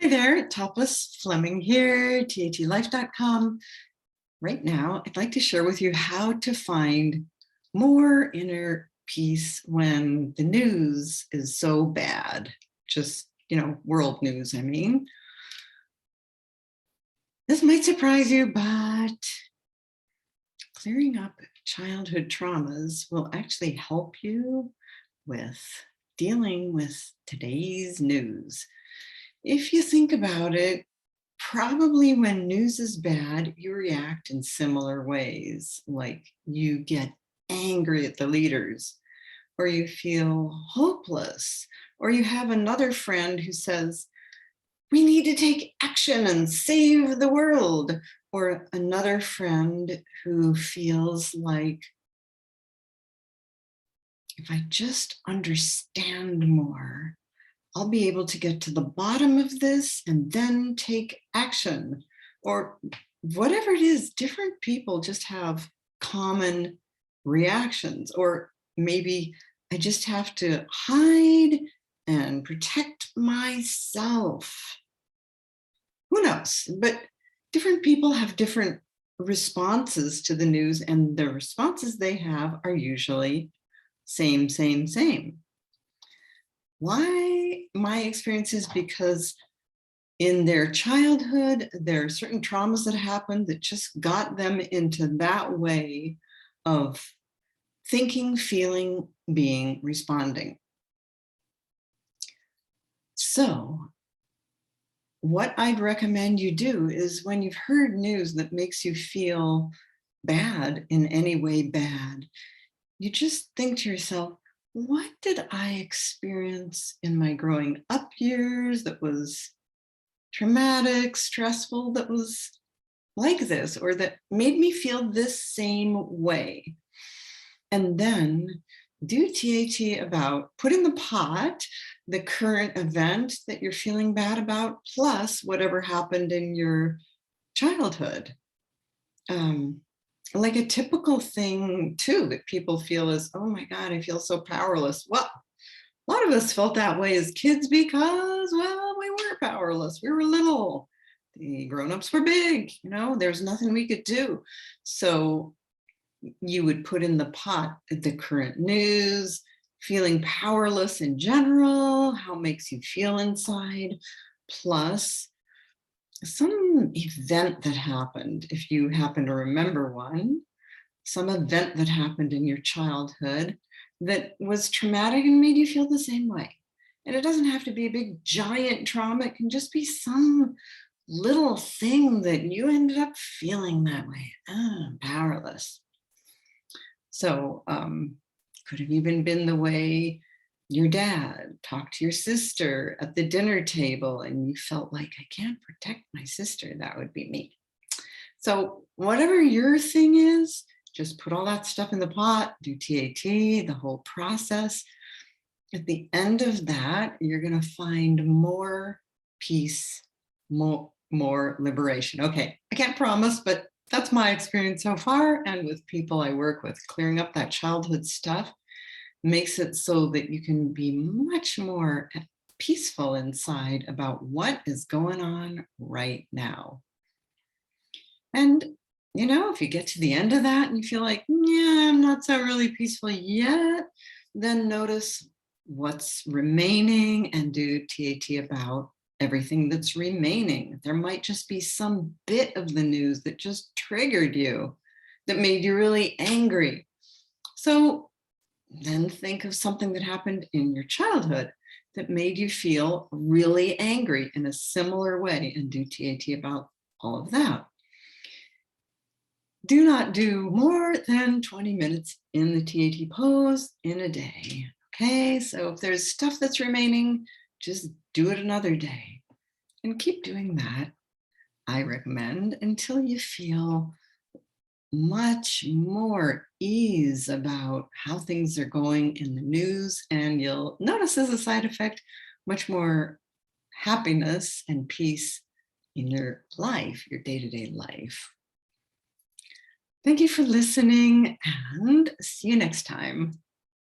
Hey there, Tapas Fleming here, tatlife.com. Right now, I'd like to share with you how to find more inner peace when the news is so bad. Just, world news, I mean. This might surprise you, but clearing up childhood traumas will actually help you with dealing with today's news. If you think about it, probably when news is bad, you react in similar ways, like you get angry at the leaders, or you feel hopeless, or you have another friend who says, we need to take action and save the world, or another friend who feels like, if I just understand more, I'll be able to get to the bottom of this and then take action. Or whatever it is, different people just have common reactions. Or maybe I just have to hide and protect myself. Who knows? But different people have different responses to the news, and the responses they have are usually same, same, same. Why my experience is because in their childhood, there are certain traumas that happened that just got them into that way of thinking, feeling, being, responding. So what I'd recommend you do is when you've heard news that makes you feel bad in any way bad, you just think to yourself, what did I experience in my growing up years that was traumatic, stressful, that was like this, or that made me feel this same way? And then do TAT about, put in the pot the current event that you're feeling bad about, plus whatever happened in your childhood. Like a typical thing too that people feel is, oh my God, I feel so powerless. Well, a lot of us felt that way as kids because, well, we were powerless. We were little. The grown-ups were big, there's nothing we could do. So you would put in the pot the current news, feeling powerless in general, how it makes you feel inside, plus some event that happened, if you happen to remember one, some event that happened in your childhood that was traumatic and made you feel the same way. And it doesn't have to be a big giant trauma. It can just be some little thing that you ended up feeling that way. I'm powerless. So could have even been the way your dad talked to your sister at the dinner table and you felt like, I can't protect my sister. That would be me. So whatever your thing is, just put all that stuff in the pot, do TAT, the whole process. At the end of that, you're going to find more peace, more liberation. Okay, I can't promise, but that's my experience so far. And with people I work with, clearing up that childhood stuff makes it so that you can be much more peaceful inside about what is going on right now. And, if you get to the end of that and you feel like, yeah, I'm not so really peaceful yet, then notice what's remaining and do TAT about everything that's remaining. There might just be some bit of the news that just triggered you, that made you really angry. So then think of something that happened in your childhood that made you feel really angry in a similar way and do TAT about all of that. Do not do more than 20 minutes in the TAT pose in a day. Okay, so if there's stuff that's remaining, just do it another day and keep doing that, I recommend, until you feel much more ease about how things are going in the news, and you'll notice as a side effect much more happiness and peace in your life, your day-to-day life. Thank you for listening, and see you next time.